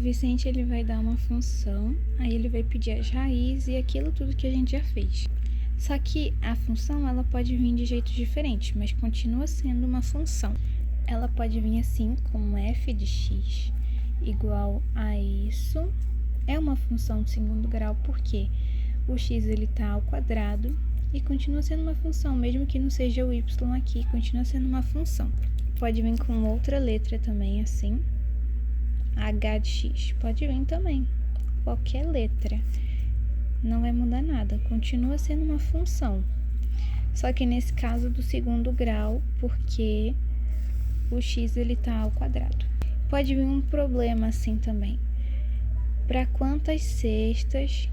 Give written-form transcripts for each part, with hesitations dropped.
Vicente ele vai dar uma função, aí ele vai pedir as raízes e aquilo tudo que a gente já fez. Só que a função ela pode vir de jeitos diferentes, mas continua sendo uma função. Ela pode vir assim, com f de x igual a isso. É uma função de segundo grau porque o x ele tá ao quadrado e continua sendo uma função, mesmo que não seja o y aqui, continua sendo uma função. Pode vir com outra letra também, assim. H de x pode vir também, qualquer letra. Não vai mudar nada, continua sendo uma função. Só que nesse caso do segundo grau, porque o x ele tá ao quadrado. Pode vir um problema assim também. Para quantas cestas,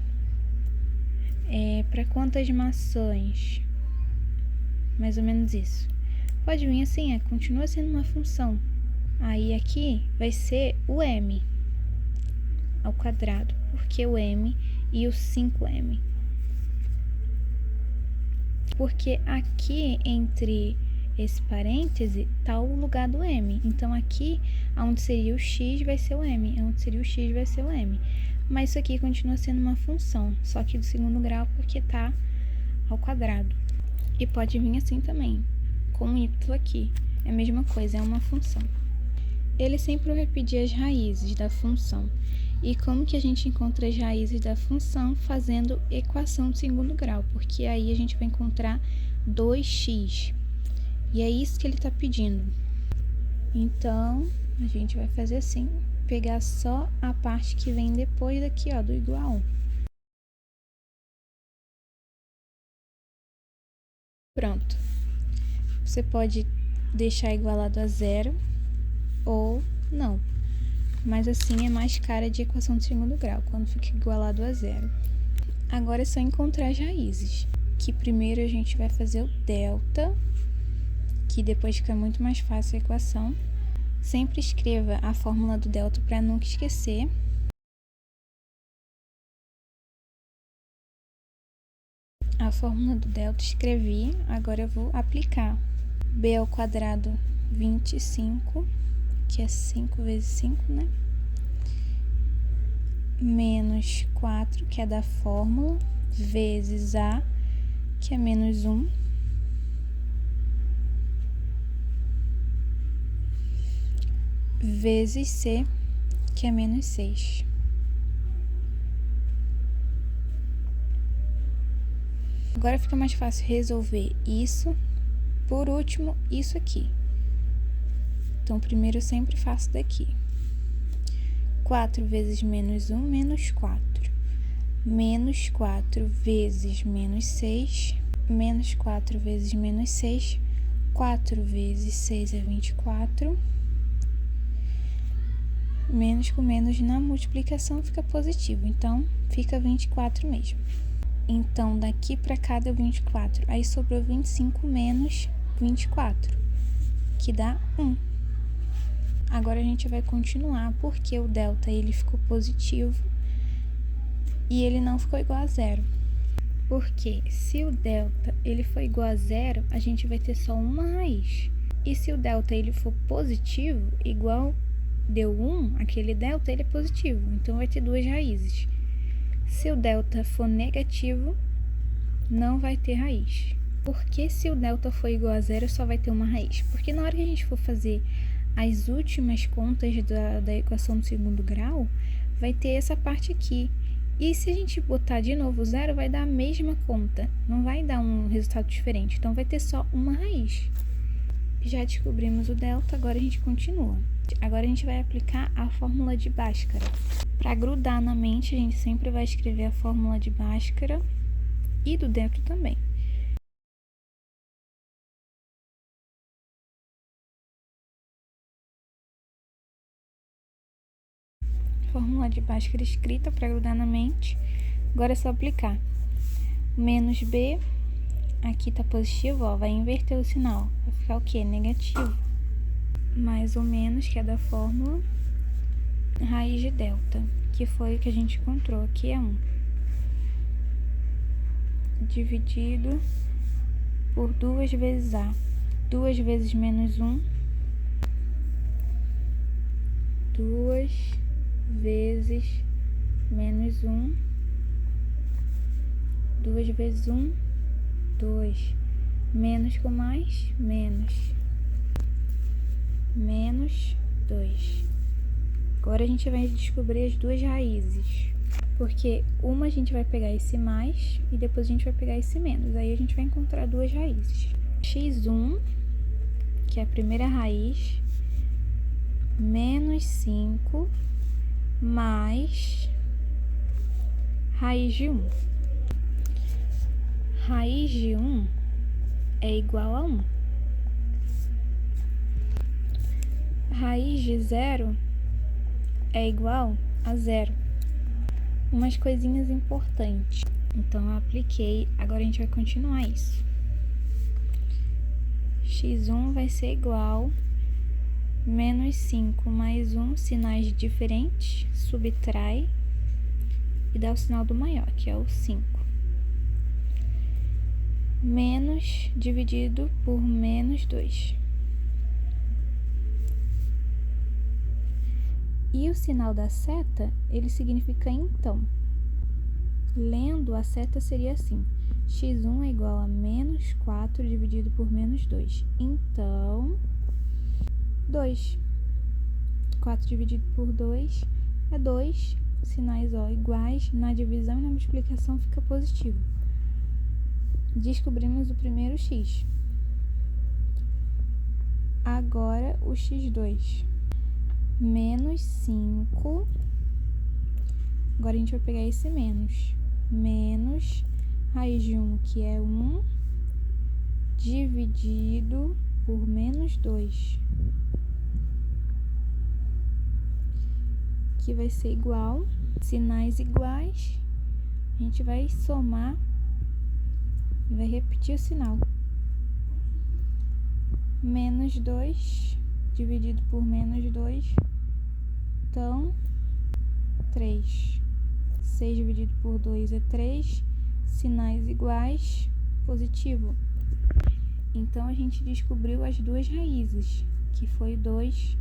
para quantas maçãs? Mais ou menos isso. Pode vir assim, continua sendo uma função. Aí aqui vai ser o m ao quadrado, porque o m e o 5m. Porque aqui entre esse parêntese tá o lugar do m. Então aqui, onde seria o x, vai ser o m. Onde seria o x, vai ser o m. Mas isso aqui continua sendo uma função, só que do segundo grau, porque tá ao quadrado. E pode vir assim também, com o y aqui. É a mesma coisa, é uma função. Ele sempre vai pedir as raízes da função. E como que a gente encontra as raízes da função? Fazendo equação de segundo grau, porque aí a gente vai encontrar 2x. E é isso que ele está pedindo. Então, a gente vai fazer assim, pegar só a parte que vem depois daqui, ó, do igual a 1. Pronto. Você pode deixar igualado a 0 ou não. Mas assim é mais cara de equação de segundo grau, quando fica igualado a 0. Agora é só encontrar as raízes, que primeiro a gente vai fazer o delta, que depois fica muito mais fácil a equação. Sempre escreva a fórmula do delta para nunca esquecer. A fórmula do delta escrevi, agora eu vou aplicar. B ao quadrado 25, que é 5 vezes 5, né? Menos 4, que é da fórmula, vezes A, que é menos 1. Vezes C, que é menos 6. Agora fica mais fácil resolver isso. Por último, isso aqui. Então, primeiro eu sempre faço daqui. 4 vezes menos 1, menos 4. Menos 4 vezes menos 6. Menos 4 vezes menos 6. 4 vezes 6 é 24. Menos com menos na multiplicação fica positivo. Então, fica 24 mesmo. Então, daqui para cá deu 24. Aí sobrou 25 menos 24, que dá 1. Agora a gente vai continuar, porque o delta ele ficou positivo e ele não ficou igual a 0. Porque se o delta ele for igual a 0, a gente vai ter só uma raiz. E se o delta ele for positivo, igual deu 1, aquele delta ele é positivo, então vai ter duas raízes. Se o delta for negativo, não vai ter raiz. Porque se o delta for igual a 0, só vai ter uma raiz. Porque na hora que a gente for fazer as últimas contas da equação do segundo grau, vai ter essa parte aqui. E se a gente botar de novo 0, vai dar a mesma conta. Não vai dar um resultado diferente. Então, vai ter só uma raiz. Já descobrimos o delta, agora a gente continua. Agora a gente vai aplicar a fórmula de Bhaskara. Para grudar na mente, a gente sempre vai escrever a fórmula de Bhaskara e do delta também. Fórmula de Bhaskara escrita para grudar na mente. Agora é só aplicar. Menos B, aqui tá positivo, ó, vai inverter o sinal. Vai ficar o quê? Negativo. Mais ou menos, que é da fórmula, raiz de delta, que foi o que a gente encontrou. Aqui é 1. Dividido por 2 vezes A. 2 vezes menos 1. 2 vezes menos 1, 2 vezes 1, 2, menos com mais, menos 2. Agora a gente vai descobrir as duas raízes, porque uma a gente vai pegar esse mais e depois a gente vai pegar esse menos, aí a gente vai encontrar duas raízes. x1, que é a primeira raiz, menos 5 mais raiz de 1. Raiz de 1 é igual a 1. Raiz de 0 é igual a 0. Umas coisinhas importantes. Então, eu apliquei. Agora, a gente vai continuar isso. x1 vai ser igual a menos 5 mais 1, sinais diferentes, subtrai e dá o sinal do maior, que é o 5. Menos dividido por menos 2. E o sinal da seta, ele significa então. Lendo, a seta seria assim: x1 é igual a menos 4 dividido por menos 2. Então, 2. 4 dividido por 2 é 2. Sinais iguais, na divisão e na multiplicação fica positivo. Descobrimos o primeiro x. Agora, o x2. Menos 5. Agora, a gente vai pegar esse menos. Menos raiz de 1, que é 1, dividido por menos 2. Que vai ser igual, sinais iguais, a gente vai somar e vai repetir o sinal. Menos 2 dividido por menos 2, então 3. 6 dividido por 2 é 3, sinais iguais, positivo. Então, a gente descobriu as duas raízes, que foi o 2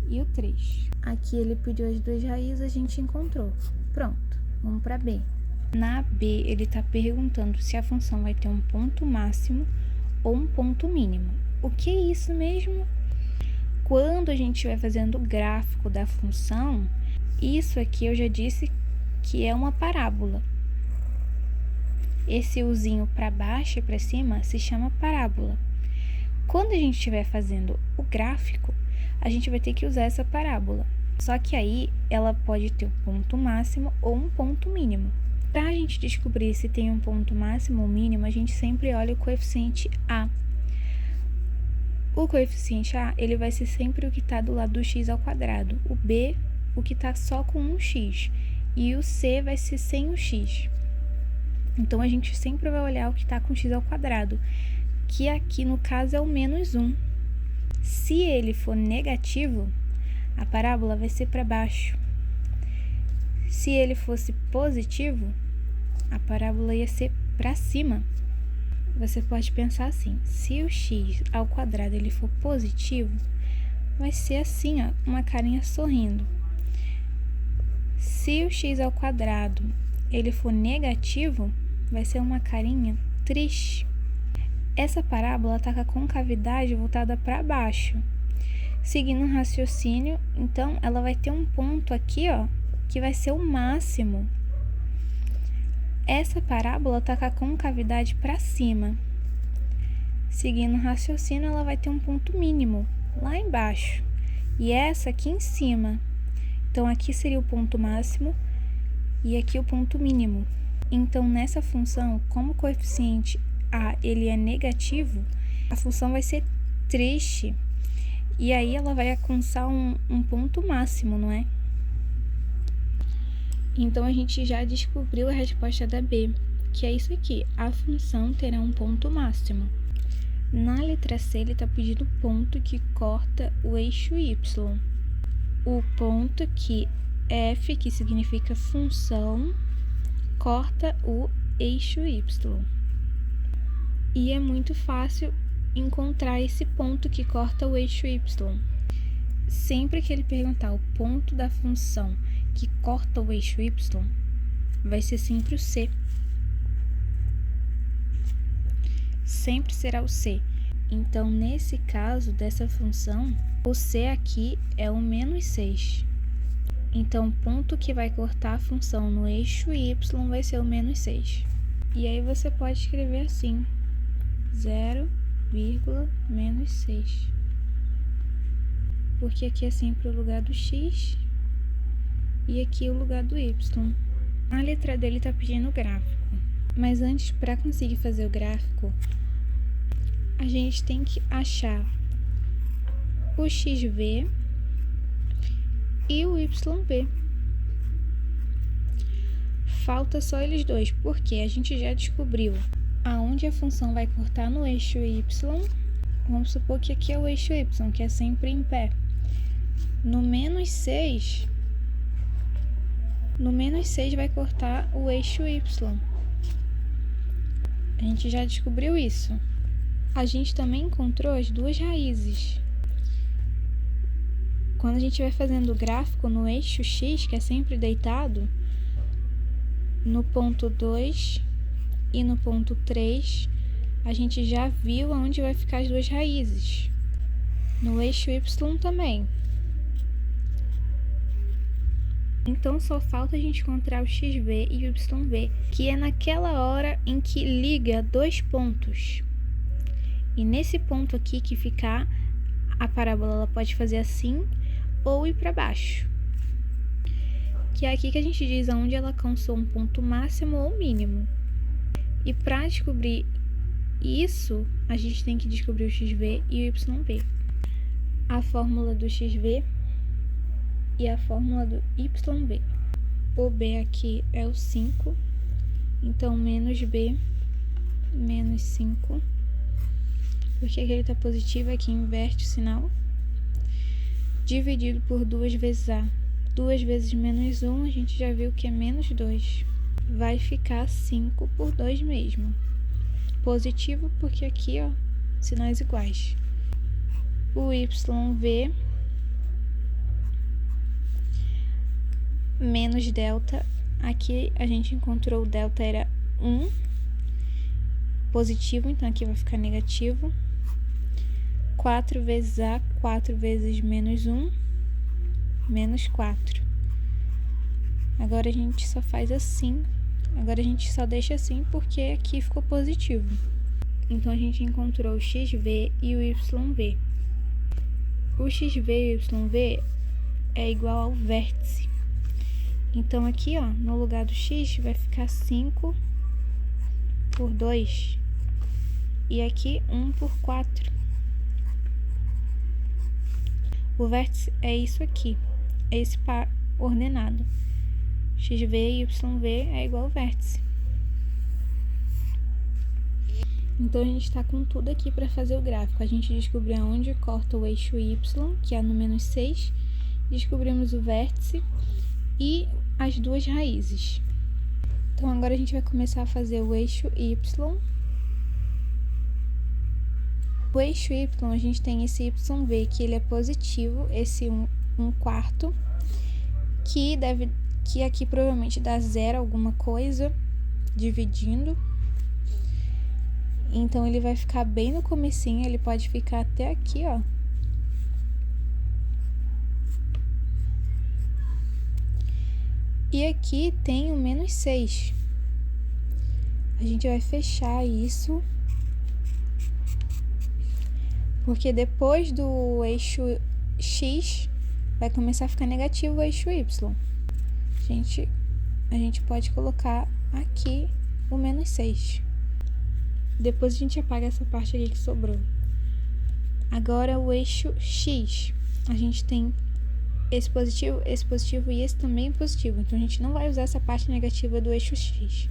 e o 3. Aqui ele pediu as duas raízes, a gente encontrou. Pronto, vamos para B. Na B, ele está perguntando se a função vai ter um ponto máximo ou um ponto mínimo. O que é isso mesmo? Quando a gente vai fazendo o gráfico da função, isso aqui eu já disse que é uma parábola. Esse uzinho para baixo e para cima se chama parábola. Quando a gente estiver fazendo o gráfico, a gente vai ter que usar essa parábola. Só que aí ela pode ter um ponto máximo ou um ponto mínimo. Para a gente descobrir se tem um ponto máximo ou mínimo, a gente sempre olha o coeficiente A. O coeficiente A, ele vai ser sempre o que está do lado do x ao quadrado. O B, o que está só com um x. E o C vai ser sem o x. Então, a gente sempre vai olhar o que está com x ao quadrado, que aqui, no caso, é o menos 1. Se ele for negativo, a parábola vai ser para baixo. Se ele fosse positivo, a parábola ia ser para cima. Você pode pensar assim: se o x ao quadrado ele for positivo, vai ser assim, ó, uma carinha sorrindo. Se o x ao quadrado ele for negativo, vai ser uma carinha triste. Essa parábola está com a concavidade voltada para baixo. Seguindo o raciocínio, então, ela vai ter um ponto aqui, ó, que vai ser o máximo. Essa parábola está com a concavidade para cima. Seguindo o raciocínio, ela vai ter um ponto mínimo, lá embaixo. E essa aqui em cima. Então, aqui seria o ponto máximo e aqui o ponto mínimo. Então, nessa função, como o coeficiente A ele é negativo, a função vai ser triste. E aí, ela vai alcançar um ponto máximo, não é? Então, a gente já descobriu a resposta da B, que é isso aqui. A função terá um ponto máximo. Na letra C, ele está pedindo o ponto que corta o eixo Y. O ponto que F, que significa função, corta o eixo Y. E é muito fácil encontrar esse ponto que corta o eixo Y. sempre que ele perguntar o ponto da função que corta o eixo y, vai ser sempre o C. Sempre será o C. Então, nesse caso dessa função, o C aqui é o menos 6. Então, o ponto que vai cortar a função no eixo y vai ser o menos 6. E aí você pode escrever assim, 0, menos 6. Porque aqui é sempre o lugar do x e aqui o lugar do y. A letra dele está pedindo o gráfico. Mas antes, para conseguir fazer o gráfico, a gente tem que achar o xv e o yv. Falta só eles dois, porque a gente já descobriu aonde a função vai cortar no eixo y. Vamos supor que aqui é o eixo y, que é sempre em pé. No menos 6 vai cortar o eixo y. A gente já descobriu isso. A gente também encontrou as duas raízes. Quando a gente vai fazendo o gráfico no eixo x, que é sempre deitado, no ponto 2 e no ponto 3, a gente já viu aonde vai ficar as duas raízes. No eixo y também. Então, só falta a gente encontrar o xv e o yv, que é naquela hora em que liga dois pontos. E nesse ponto aqui que ficar, a parábola ela pode fazer assim ou ir para baixo. Que é aqui que a gente diz aonde ela alcançou um ponto máximo ou mínimo. E para descobrir isso, a gente tem que descobrir o xv e o yv. A fórmula do xv e a fórmula do yv. O b aqui é o 5, então menos b menos 5. Porque aqui ele está positivo, aqui inverte o sinal. Dividido por 2 vezes a. 2 vezes menos 1, a gente já viu que é menos 2. Vai ficar 5 por 2 mesmo. Positivo porque aqui, ó, sinais iguais. O yv menos delta. Aqui a gente encontrou o delta era 1. Positivo, então aqui vai ficar negativo. 4 vezes a, 4 vezes menos 1, menos 4. Agora a gente só faz assim. Agora a gente só deixa assim porque aqui ficou positivo. Então a gente encontrou o xv e o yv. O xv e o yv é igual ao vértice. Então aqui, ó, no lugar do x vai ficar 5 por 2. E aqui 1 por 4. O vértice é isso aqui, é esse par ordenado. xv e yv é igual ao vértice. Então, a gente está com tudo aqui para fazer o gráfico. A gente descobriu aonde corta o eixo y, que é no menos 6. Descobrimos o vértice e as duas raízes. Então, agora a gente vai começar a fazer o eixo y. O eixo y, a gente tem esse yv, que ele é positivo, esse 1/4, que aqui provavelmente dá 0 alguma coisa, dividindo. Então, ele vai ficar bem no comecinho, ele pode ficar até aqui, ó. E aqui tem o menos 6. A gente vai fechar isso, porque depois do eixo x, vai começar a ficar negativo o eixo y. A gente pode colocar aqui o menos 6. Depois a gente apaga essa parte aqui que sobrou. Agora o eixo x, a gente tem esse positivo e esse também positivo. Então, a gente não vai usar essa parte negativa do eixo x.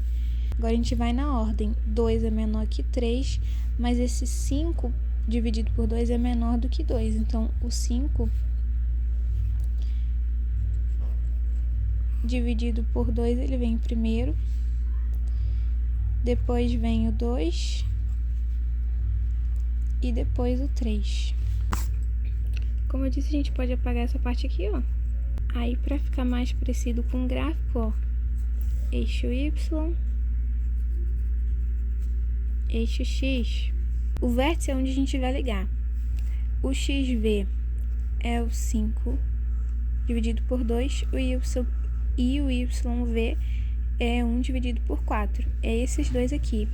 Agora, a gente vai na ordem. 2 é menor que 3, mas esse 5 dividido por 2 é menor do que 2. Então, o 5 dividido por 2, ele vem primeiro. Depois vem o 2 e depois o 3. Como eu disse, a gente pode apagar essa parte aqui, ó. Aí, para ficar mais parecido com o gráfico, ó, eixo Y, eixo X. O vértice é onde a gente vai ligar. O XV é o 5 dividido por 2, e o YV é 1 dividido por 4. É esses dois aqui.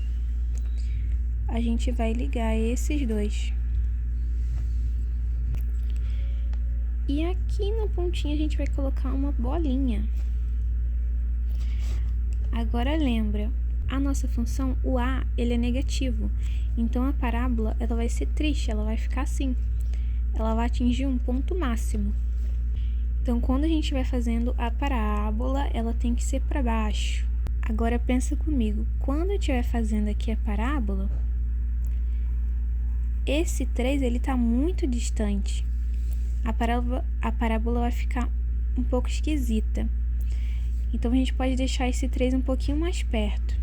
A gente vai ligar esses dois. E aqui na pontinha a gente vai colocar uma bolinha. Agora lembra, a nossa função, o A, ele é negativo. Então a parábola, ela vai ser triste, ela vai ficar assim. Ela vai atingir um ponto máximo. Então quando a gente vai fazendo a parábola, ela tem que ser para baixo. Agora pensa comigo, quando eu estiver fazendo aqui a parábola, esse 3, ele tá muito distante. A parábola vai ficar um pouco esquisita. Então, a gente pode deixar esse 3 um pouquinho mais perto.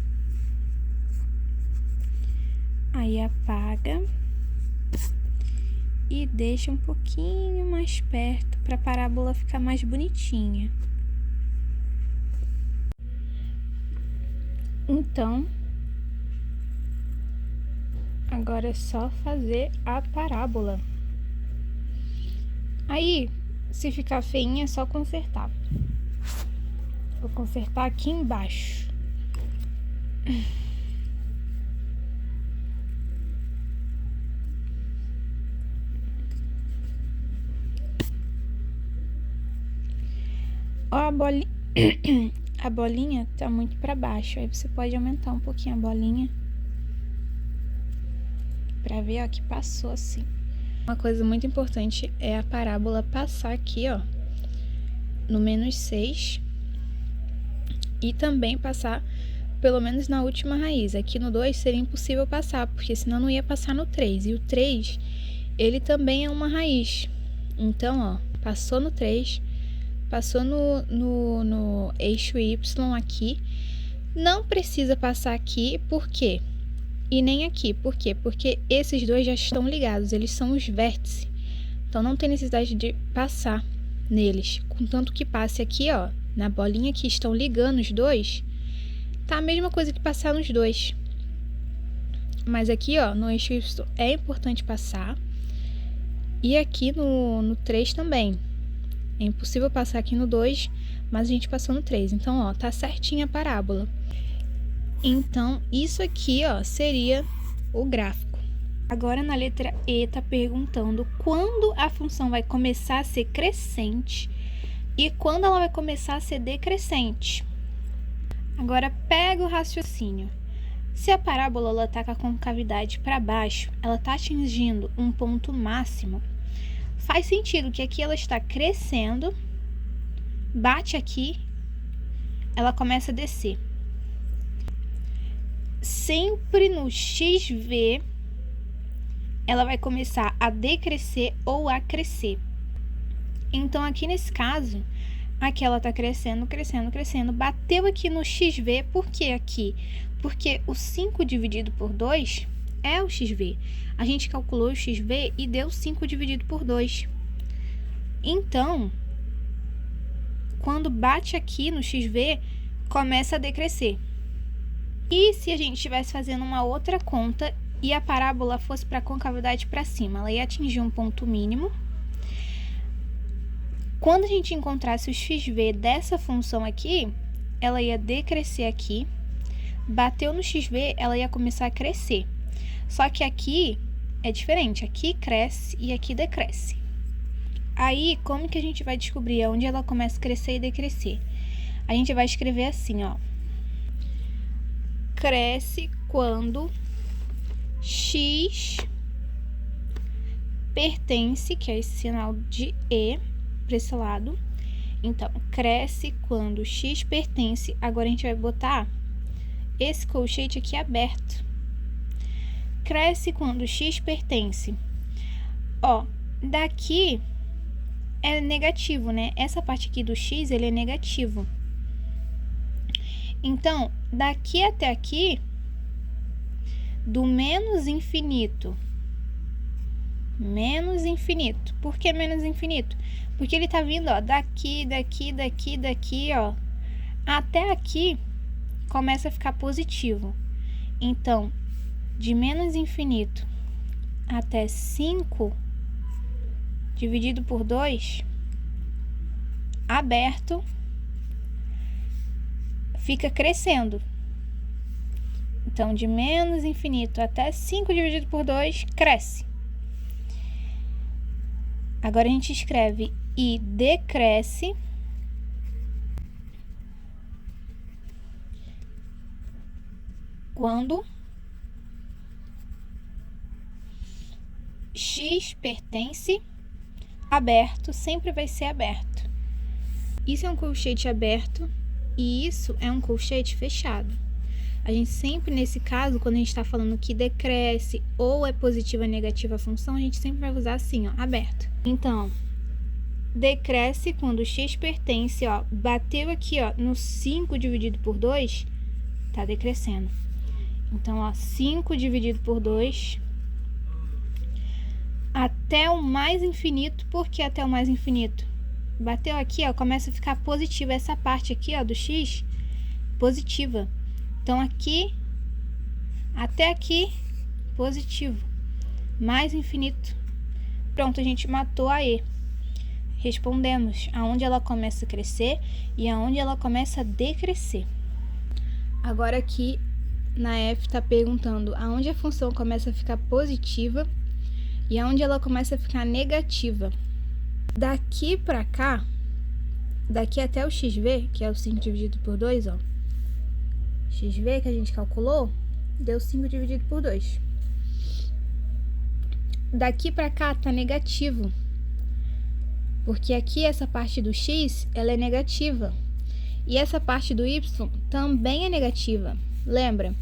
Aí, apaga. E deixa um pouquinho mais perto para a parábola ficar mais bonitinha. Então, agora é só fazer a parábola. Aí, se ficar feinha, é só consertar. Vou consertar aqui embaixo. Ó, a bolinha tá muito para baixo. Aí você pode aumentar um pouquinho a bolinha. Pra ver, ó, que passou assim. Uma coisa muito importante é a parábola passar aqui, ó, no -6 e também passar pelo menos na última raiz. Aqui no 2 seria impossível passar, porque senão não ia passar no 3. E o 3, ele também é uma raiz. Então, ó, passou no 3, passou no eixo Y aqui. Não precisa passar aqui, por quê? E nem aqui, por quê? Porque esses dois já estão ligados, eles são os vértices. Então, não tem necessidade de passar neles. Contanto que passe aqui, ó, na bolinha que estão ligando os dois, tá a mesma coisa que passar nos dois. Mas aqui, ó, no eixo Y é importante passar. E aqui no 3 também. É impossível passar aqui no 2, mas a gente passou no 3. Então, ó, tá certinha a parábola. Então, isso aqui, ó, seria o gráfico. Agora, na letra E, tá perguntando quando a função vai começar a ser crescente e quando ela vai começar a ser decrescente. Agora, pega o raciocínio. Se a parábola ela tá com a concavidade para baixo, ela tá atingindo um ponto máximo, faz sentido que aqui ela está crescendo, bate aqui, ela começa a descer. Sempre no XV, ela vai começar a decrescer ou a crescer. Então, aqui nesse caso, aqui ela tá crescendo, crescendo, crescendo. Bateu aqui no XV, por que aqui? Porque o 5 dividido por 2 é o XV. A gente calculou o XV e deu 5 dividido por 2. Então, quando bate aqui no XV, começa a decrescer. E se a gente estivesse fazendo uma outra conta e a parábola fosse para a concavidade para cima, ela ia atingir um ponto mínimo. Quando a gente encontrasse o XV dessa função aqui, ela ia decrescer aqui. Bateu no XV, ela ia começar a crescer. Só que aqui é diferente. Aqui cresce e aqui decresce. Aí, como que a gente vai descobrir onde ela começa a crescer e decrescer? A gente vai escrever assim, ó. Cresce quando X pertence, que é esse sinal de E, para esse lado. Então, cresce quando X pertence. Agora, a gente vai botar esse colchete aqui aberto. Cresce quando X pertence. Ó, daqui é negativo, né? Essa parte aqui do X, ele é negativo. Então, daqui até aqui, do menos infinito menos infinito. Por que menos infinito? Porque ele tá vindo, ó, daqui, ó, até aqui começa a ficar positivo. Então, de menos infinito até 5 dividido por 2, aberto, fica crescendo. Então, de menos infinito até 5 dividido por 2, cresce. Agora a gente escreve e decresce quando x pertence aberto, sempre vai ser aberto. Isso é um colchete aberto e isso é um colchete fechado. A gente sempre, nesse caso, quando a gente está falando que decresce ou é positiva ou negativa a função, a gente sempre vai usar assim, ó, aberto. Então, decresce quando x pertence, ó, bateu aqui, ó, no 5 dividido por 2, tá decrescendo. Então, ó, 5 dividido por 2 até o mais infinito. Por que até o mais infinito? Bateu aqui, ó, começa a ficar positiva. Essa parte aqui, ó, do x, positiva. Então, aqui, até aqui, positivo. Mais infinito. Pronto, a gente matou a E. Respondemos aonde ela começa a crescer e aonde ela começa a decrescer. Agora aqui, na F, está perguntando aonde a função começa a ficar positiva e aonde ela começa a ficar negativa. Daqui para cá, daqui até o xv, que é o 5 dividido por 2, ó. xv que a gente calculou, deu 5 dividido por 2. Daqui para cá tá negativo, porque aqui essa parte do x, ela é negativa. E essa parte do y também é negativa. Lembra?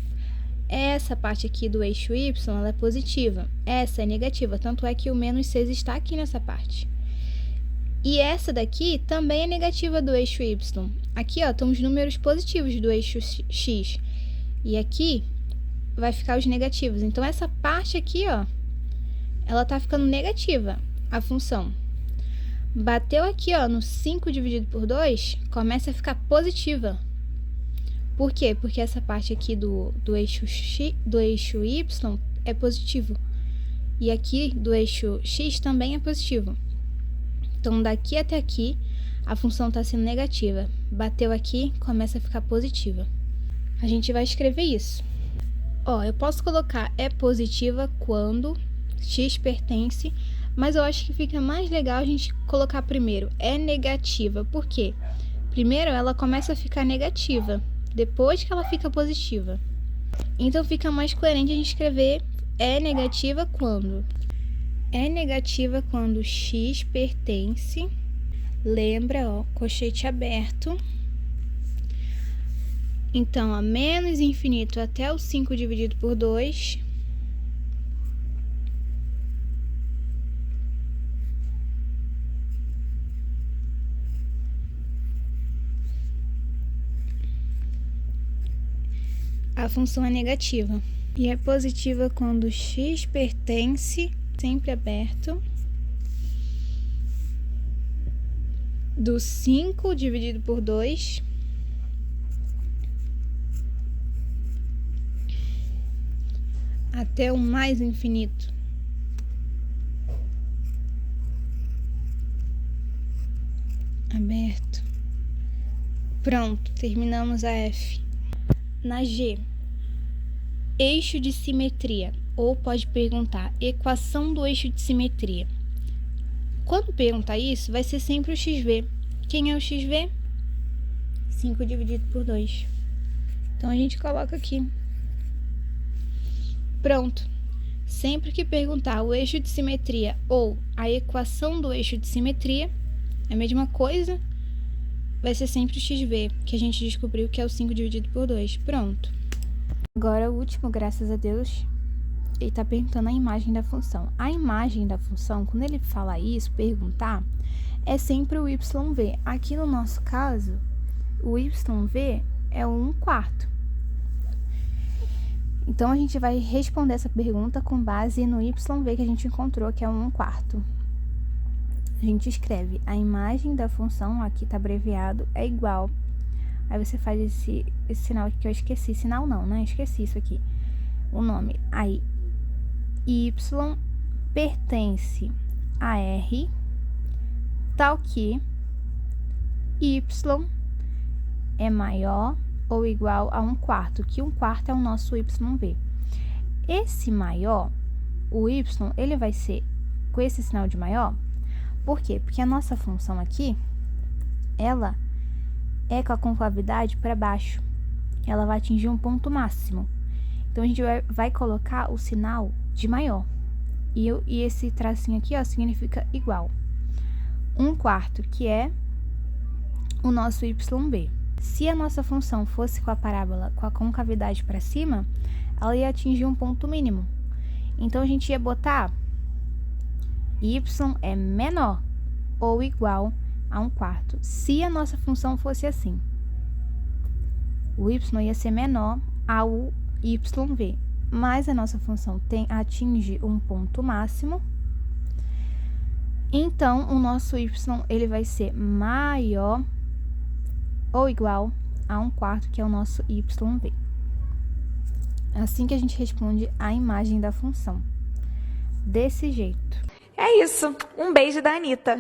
Essa parte aqui do eixo y, ela é positiva. Essa é negativa, tanto é que o menos 6 está aqui nessa parte. E essa daqui também é negativa do eixo y. Aqui, ó, estão os números positivos do eixo x. E aqui vai ficar os negativos. Então, essa parte aqui, ó, ela tá ficando negativa, a função. Bateu aqui, ó, no 5 dividido por 2, começa a ficar positiva. Por quê? Porque essa parte aqui do eixo y é positivo. E aqui do eixo x também é positivo. Então, daqui até aqui, a função está sendo negativa. Bateu aqui, começa a ficar positiva. A gente vai escrever isso. Ó, eu posso colocar é positiva quando x pertence, mas eu acho que fica mais legal a gente colocar primeiro é negativa. Por quê? Primeiro ela começa a ficar negativa, depois que ela fica positiva. Então, fica mais coerente a gente escrever é negativa quando. É negativa quando x pertence, lembra, ó, colchete aberto. Então, a menos infinito até o 5 dividido por 2. A função é negativa. E é positiva quando x pertence, sempre aberto, do 5 dividido por 2 até o mais infinito. Aberto. Pronto, terminamos a F. Na G, eixo de simetria, ou pode perguntar equação do eixo de simetria. Quando perguntar isso, vai ser sempre o xv. Quem é o xv? 5 dividido por 2. Então, a gente coloca aqui. Pronto. Sempre que perguntar o eixo de simetria ou a equação do eixo de simetria, é a mesma coisa, vai ser sempre o xv, que a gente descobriu que é o 5 dividido por 2. Pronto. Agora, o último, graças a Deus, ele está perguntando a imagem da função. A imagem da função, quando ele fala isso, perguntar, é sempre o YV. Aqui no nosso caso, o YV é o 1/4. Então, a gente vai responder essa pergunta com base no YV que a gente encontrou, que é 1/4. A gente escreve a imagem da função, aqui tá abreviado, é igual. Aí você faz esse sinal aqui que eu esqueci. Sinal não, né? Esqueci isso aqui. O nome. Aí, y pertence a R, tal que y é maior ou igual a 1/4, que 1/4 é o nosso YV. Esse maior, o y, ele vai ser com esse sinal de maior. Por quê? Porque a nossa função aqui, ela é com a concavidade para baixo. Ela vai atingir um ponto máximo. Então, a gente vai colocar o sinal de maior. E esse tracinho aqui, ó, significa igual. 1/4, que é o nosso YV. Se a nossa função fosse com a parábola com a concavidade para cima, ela ia atingir um ponto mínimo. Então, a gente ia botar y é menor ou igual a 1/4. Se a nossa função fosse assim, o y ia ser menor ao YV, mas a nossa função atinge um ponto máximo, então o nosso y ele vai ser maior ou igual a 1/4, que é o nosso YV. Assim que a gente responde a imagem da função. Desse jeito. É isso. Um beijo da Anitta.